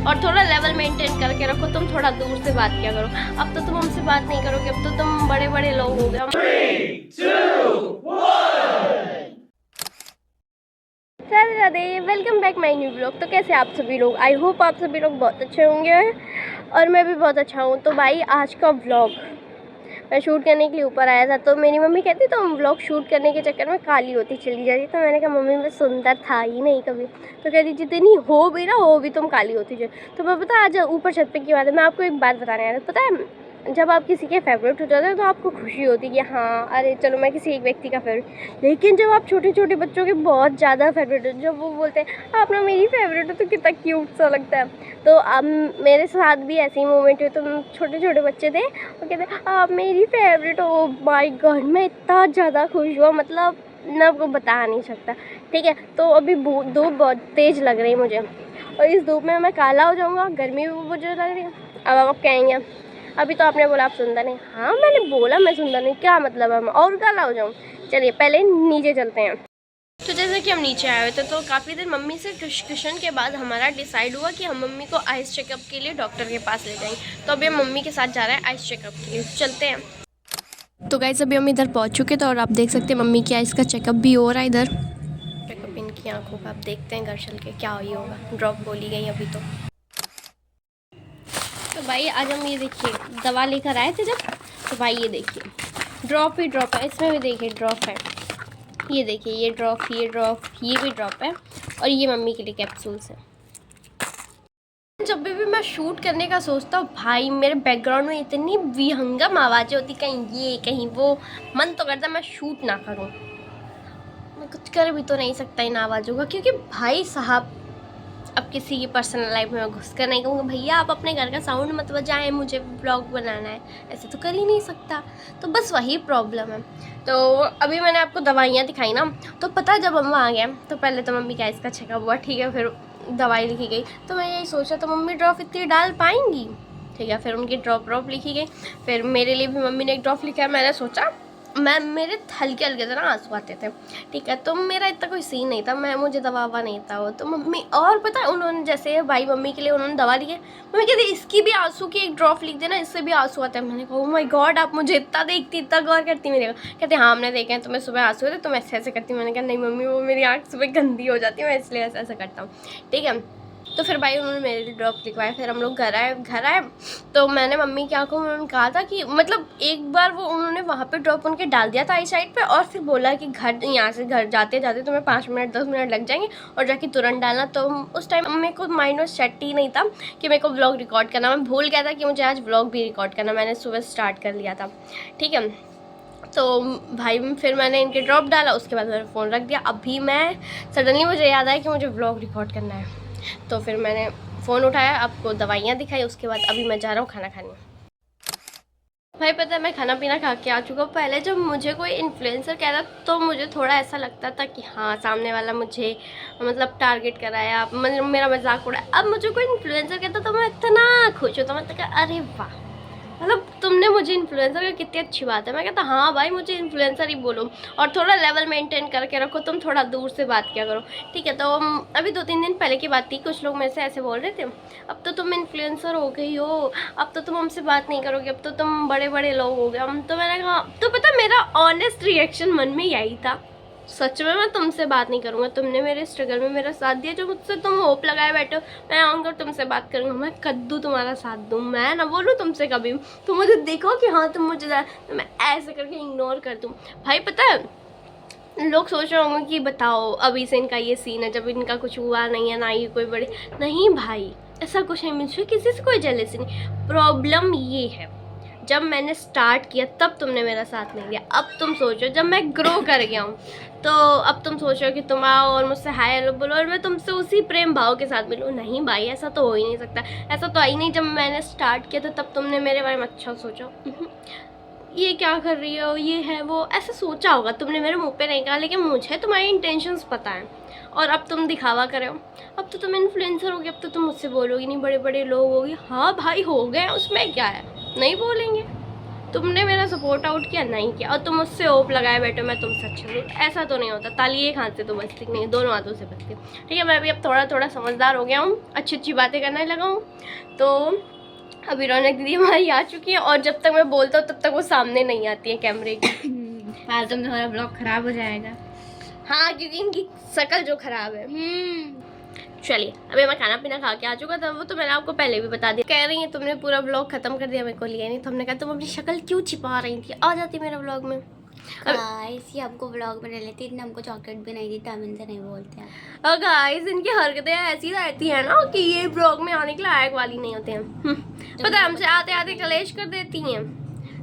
और थोड़ा level maintain करके रखो। तुम थोड़ा दूर से बात किया करो। अब तो तुम हमसे बात नहीं करोगे, अब तो तुम बड़े बड़े लोग हो गए। 3, 2, 1। Radhe Radhe, welcome back my new blog. तो कैसे आप सभी लोग? आई होप आप सभी लोग बहुत अच्छे होंगे और मैं भी बहुत अच्छा हूँ। तो भाई आज का व्लॉग मैं शूट करने के लिए ऊपर आया था, तो मेरी मम्मी कहती तुम व्लॉग शूट करने के चक्कर में काली होती चली जा रही। तो मैंने कहा मम्मी मैं सुंदर था ही नहीं कभी। तो कहती जितनी हो भी ना हो भी तुम काली होती जा। तो मैं पता आज ऊपर छत पे की बात है, मैं आपको एक बात बताने आया था। पता है जब आप किसी के फेवरेट हो जाते हो तो आपको खुशी होती है कि हाँ अरे चलो मैं किसी एक व्यक्ति का फेवरेट। लेकिन जब आप छोटे छोटे बच्चों के बहुत ज़्यादा फेवरेट हो, जब वो बोलते हैं आप ना मेरी फेवरेट हो, तो कितना क्यूट सा लगता है। तो अब मेरे साथ भी ऐसे ही मोमेंट हुए। तो छोटे छोटे बच्चे थे, वो कहते आप मेरी फेवरेट हो। माय गॉड, मैं इतना ज़्यादा खुश हुआ, मतलब मैं आपको बता नहीं सकता। ठीक है, तो अभी धूप बहुत तेज़ लग रही है मुझे, और इस धूप में मैं काला हो जाऊँगा, गर्मी भी मुझे लग रही है। अब आप कहेंगे अभी तो आपने बोला आप सुंदर नहीं। हाँ मैंने बोला मैं सुंदर नहीं, क्या मतलब है मैं और काला हो जाऊँ? चलिए पहले नीचे चलते हैं। तो जैसे कि हम नीचे आए हुए थे, तो काफ़ी देर मम्मी से डिस्कशन के बाद हमारा डिसाइड हुआ कि हम मम्मी को आइस चेकअप के लिए डॉक्टर के पास ले जाएंगे। तो अभी हम मम्मी के साथ जा रहे हैं आइस चेकअप के लिए, चलते हैं। तो गाइस अभी हम इधर पहुंच चुके थे और आप देख सकते हैं मम्मी की आइस का चेकअप भी हो रहा है इधर। चेकअप इनकी आंखों का, आप देखते हैं घर चल के क्या हुई होगा। ड्रॉप बोली गई अभी तो भाई आज हम ये देखिए दवा लेकर आए थे जब, तो भाई ये देखिए ड्रॉप ही ड्रॉप है, इसमें भी देखिए ड्रॉप है। ये देखिए ये ड्रॉप, ये ड्रॉप, ये भी ड्रॉप है, और ये मम्मी के लिए कैप्सूल्स हैं। जब भी मैं शूट करने का सोचता हूँ भाई मेरे बैकग्राउंड में इतनी विहंगम आवाज़ें होती, कहीं ये कहीं वो, मन तो करता मैं शूट ना करूँ। मैं कुछ कर भी तो नहीं सकता इन आवाज़ों का, क्योंकि भाई साहब अब किसी की पर्सनल लाइफ में घुस कर नहीं कहूँगा भैया आप अपने घर का साउंड मत बजाएं, मुझे ब्लॉग बनाना है, ऐसे तो कर ही नहीं सकता। तो बस वही प्रॉब्लम है। तो अभी मैंने आपको दवाइयाँ दिखाई ना, तो पता है जब हम वहाँ गए तो पहले तो मम्मी का इसका चेकअप हुआ, ठीक है, फिर दवाई लिखी गई। तो मैं यही सोचा तो मम्मी ड्रॉप इतनी डाल पाएंगी, ठीक है, फिर उनकी ड्रॉप लिखी गई। फिर मेरे लिए भी मम्मी ने एक ड्रॉप लिखा है। मैंने सोचा मेरे हल्के हल्के से ना आंसू आते थे, ठीक है, तो मेरा इतना कोई सीन नहीं था, मुझे दवा ववा नहीं था वो। तो मम्मी और पता है उन्होंने जैसे भाई मम्मी के लिए उन्होंने दवा ली है, मम्मी कहती इसकी भी आंसू की एक ड्रॉप लिख देना, इससे भी आंसू आते हैं। मैंने कहा ओह माय गॉड आप मुझे इतना देखती, इतना गौर करती मेरे को। कहते हाँ हमने देखे हैं तुम्हें सुबह आंसू होते तुम ऐसे ऐसे करती। मैंने कहा नहीं मम्मी वो मेरी आँख सुबह गंदी हो जाती है, मैं इसलिए ऐसे ऐसे करता हूँ, ठीक है। तो फिर भाई उन्होंने मेरे लिए ड्रॉप लिखवाया। फिर हम लोग घर आए तो मैंने मम्मी की आंखों में उन्होंने कहा था कि मतलब एक बार वो उन्होंने वहाँ पे ड्रॉप उनके डाल दिया था आई साइड पे, और फिर बोला कि घर यहाँ से घर जाते जाते तुम्हें 5 मिनट 10 मिनट लग जाएंगे और जाके तुरंत डालना। तो उस टाइम मेरे को माइंड में सेट ही नहीं था कि मेरे को व्लॉग रिकॉर्ड करना। मैं भूल गया था कि मुझे आज व्लॉग भी रिकॉर्ड करना, मैंने सुबह स्टार्ट कर लिया था, ठीक है। तो भाई फिर मैंने इनके ड्रॉप डाला, उसके बाद मैंने फ़ोन रख दिया। अभी मैं सडनली मुझे याद आया कि मुझे व्लॉग रिकॉर्ड करना है, तो फिर मैंने फ़ोन उठाया, आपको दवाइयाँ दिखाई, उसके बाद अभी मैं जा रहा हूँ खाना खाने। भाई पता है मैं खाना पीना खा के आ चुका हूँ। पहले जब मुझे कोई इन्फ्लुएंसर कहता तो मुझे थोड़ा ऐसा लगता था कि हाँ सामने वाला मुझे मतलब टारगेट कराया, मेरा मजाक उड़ाया। अब मुझे कोई इन्फ्लुएंसर कहता तो मैं इतना खुश होता, मतलब अरे वाह, मतलब तुमने मुझे इन्फ्लुएंसर का, कितनी अच्छी बात है। मैं कहता हाँ भाई मुझे इन्फ्लुएंसर ही बोलो, और थोड़ा लेवल मेंटेन करके रखो, तुम थोड़ा दूर से बात किया करो, ठीक है। तो अभी 2-3 दिन पहले की बात थी, कुछ लोग मेरे से ऐसे बोल रहे थे अब तो तुम इन्फ्लुएंसर हो गई हो, अब तो तुम हमसे बात नहीं करोगे, अब तो तुम बड़े बड़े लोग हो गए हम। तो मैंने कहा तो पता मेरा ऑनेस्ट रिएक्शन मन में यही था, सच में मैं तुमसे बात नहीं करूँगा, तुमने मेरे स्ट्रगल में मेरा साथ दिया, जो मुझसे तुम होप लगाए बैठे हो, मैं आऊँगा तुमसे बात करूँगा, मैं कद्दू तुम्हारा साथ दूँ, मैं ना बोलूँ तुमसे कभी, तुम मुझे देखो कि हाँ तुम मुझे, तो मैं ऐसे करके इग्नोर कर दूँ। भाई पता है लोग सोच रहे होंगे कि बताओ अभी से इनका ये सीन है, जब इनका कुछ हुआ नहीं है ना ही कोई बड़े, नहीं भाई ऐसा कुछ नहीं, मुझे किसी से कोई जेलसी नहीं। प्रॉब्लम ये है जब मैंने स्टार्ट किया तब तुमने मेरा साथ नहीं दिया। अब तुम सोचो जब मैं ग्रो कर गया हूँ तो अब तुम सोचो कि तुम आओ और मुझसे हाय हेलो बोलो और मैं तुमसे उसी प्रेम भाव के साथ मिलूँ। नहीं भाई ऐसा तो हो ही नहीं सकता, ऐसा तो आई नहीं। जब मैंने स्टार्ट किया था तब तुमने मेरे बारे में अच्छा सोचा, ये क्या कर रही हो, ये है वो, ऐसा सोचा होगा तुमने, मेरे मुंह पे नहीं कहा, लेकिन मुझे तुम्हारी इंटेंशंस पता है। और अब तुम दिखावा करे हो, अब तो तुम इन्फ्लुएंसर होगी, अब तो तुम मुझसे बोलोगी नहीं, बड़े बड़े लोग होगी। हाँ भाई हो गए, उसमें क्या है, नहीं बोलेंगे, तुमने मेरा सपोर्ट आउट किया नहीं किया, और तुम मुझसे होप लगाए बैठो मैं तुमसे अच्छा हूँ, ऐसा तो नहीं होता। ताली एक हाथ से तो बचती नहीं, दोनों हाथों से बचती। ठीक है, मैं भी अब थोड़ा थोड़ा समझदार हो गया हूँ, अच्छी अच्छी बातें करने लगा हूँ। तो अभी रौनक दीदी हमारी आ चुकी है, और जब तक मैं बोलता हूँ तब तक वो सामने नहीं आती है कैमरे के। फालतू में हमारा ब्लॉग खराब हो जाएगा। हाँ, क्योंकि इनकी शक्ल जो खराब है। चलिए, अभी मैं खाना पीना खा के आ चुका था, वो तो मैंने आपको पहले भी बता दिया। कह रही है तुमने पूरा ब्लॉग खत्म कर दिया, मेरे को लिया नहीं। तो हमने कहा तुम अपनी शक्ल क्यों छिपा रही थी, आ जाती मेरे ब्लॉग में। गाइस ये हमको व्लॉग बना लेती, इतने हमको चॉकलेट बनाई थी, तब इनसे नहीं बोलते हैं। और गाइस इनकी हरकतें ऐसी रहती है ना कि ये ब्लॉग में आने के लायक वाली नहीं होते हैं। पता है, हमसे आते आते कलेश कर देती हैं।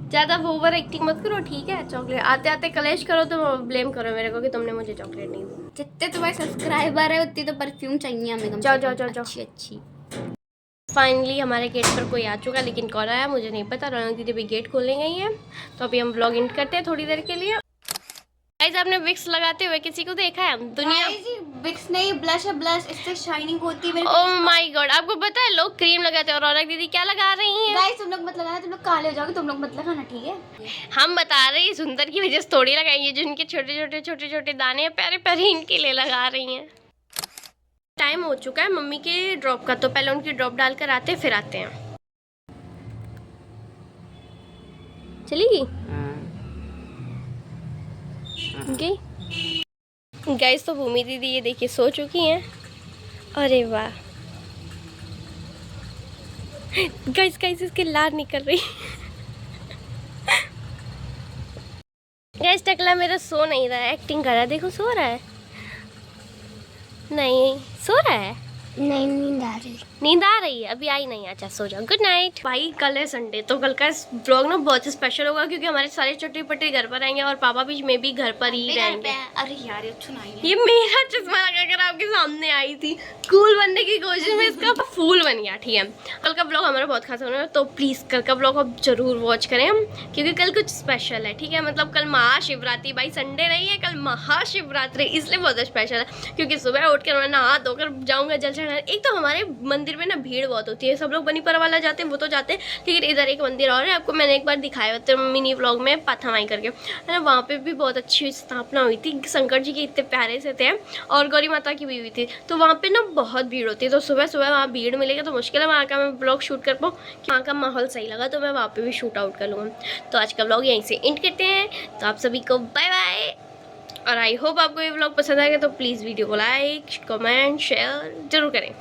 ज़्यादा ओवर एक्टिंग मत करो, ठीक है। चॉकलेट आते आते कलेश करो तो ब्लेम करो मेरे को कि तुमने मुझे चॉकलेट नहीं दी। जितने तुम्हारे सब्सक्राइबर है उतनी तो परफ्यूम चाहिए हमें कम जाओ से कम। जाओ जाओ अच्छी अच्छी। फाइनली हमारे गेट पर कोई आ चुका, लेकिन कौन आया मुझे नहीं पता। रौनक दीदी भी गेट खोलने गई है, तो अभी हम ब्लॉग एंड करते हैं थोड़ी देर के लिए। गाइस आपने विक्स लगाते हुए किसी को देखा है? दुनिया विक्स नहीं, ब्लश है, ब्लश इससे शाइनिंग होती है। ओह माय गॉड, आपको पता है लोग क्रीम लगाते हैं और रौनक दीदी क्या लगा रही हैं? गाइस तुम लोग मत लगाना, तुम लोग काले हो जाओगे, तुम लोग मत लगाना, ठीक है। हम बता रहे हैं सुंदर की वजह से थोड़ी लगाएंगे, जो इनके छोटे छोटे दाने हैं प्यारे प्यारे, इनके लिए लगा रही हैं। टाइम हो चुका है मम्मी के ड्रॉप का, तो पहले उनकी ड्रॉप डाल कर आते फिर आते हैं। चलेगी गई। गाइस तो भूमि दीदी ये देखिए सो चुकी हैं। अरे वाह गाइस गाइस इसके लार निकल रही। गाइस टकला मेरा सो नहीं रहा है, एक्टिंग कर रहा है। देखो सो रहा है, नहीं सो रहा है, नहीं नींद आ रही, नींद आ रही है, अभी आई नहीं। अच्छा सो जाओ, गुड नाइट। भाई कल है संडे, तो कल का ब्लॉग ना बहुत स्पेशल होगा, क्योंकि हमारे सारे छोटे पट्टे घर पर आएंगे और पापा भी मैं भी घर पर ही रहेंगे। अरे यार ये सुनाइए, ये मेरा चश्मा लगाकर आपके सामने आई थी, कूल बनने की कोशिश में इसका फूल बन गया। ठीक है, कल का ब्लॉग हमारा बहुत खास होने वाला है, तो प्लीज़ कल का ब्लॉग आप जरूर वॉच करें हम, क्योंकि कल कुछ स्पेशल है। ठीक है, मतलब कल महाशिवरात्रि, भाई संडे नहीं है, कल महाशिवरात्रि, इसलिए बहुत स्पेशल है। क्योंकि सुबह उठ कर मैं नहा धोकर जाऊँगा जल चढ़ाने। एक तो हमारे मंदिर में ना भीड़ बहुत होती है, सब लोग बनीपरा वाला जाते हैं, वो तो जाते हैं, लेकिन इधर एक मंदिर और है, आपको मैंने एक बार दिखाया था मिनी व्लॉग में, पाथामाई करके, है ना। वहाँ पे भी बहुत अच्छी स्थापना हुई थी, शंकर जी के इतने प्यारे से थे, और गौरी माता की भी हुई थी। तो वहाँ पे ना बहुत भीड़ होती है, तो सुबह सुबह वहाँ भीड़ मिलेगी तो मुश्किल है वहाँ का मैं ब्लॉग शूट कर पाऊँ। वहाँ का माहौल सही लगा तो मैं वहाँ पे भी शूट आउट कर लूँगा। तो आज का ब्लॉग यहीं से एंड करते हैं, तो आप सभी को बाय बाय, और आई होप आपको ये व्लॉग पसंद आएगा। तो प्लीज़ वीडियो को लाइक कमेंट शेयर जरूर करें।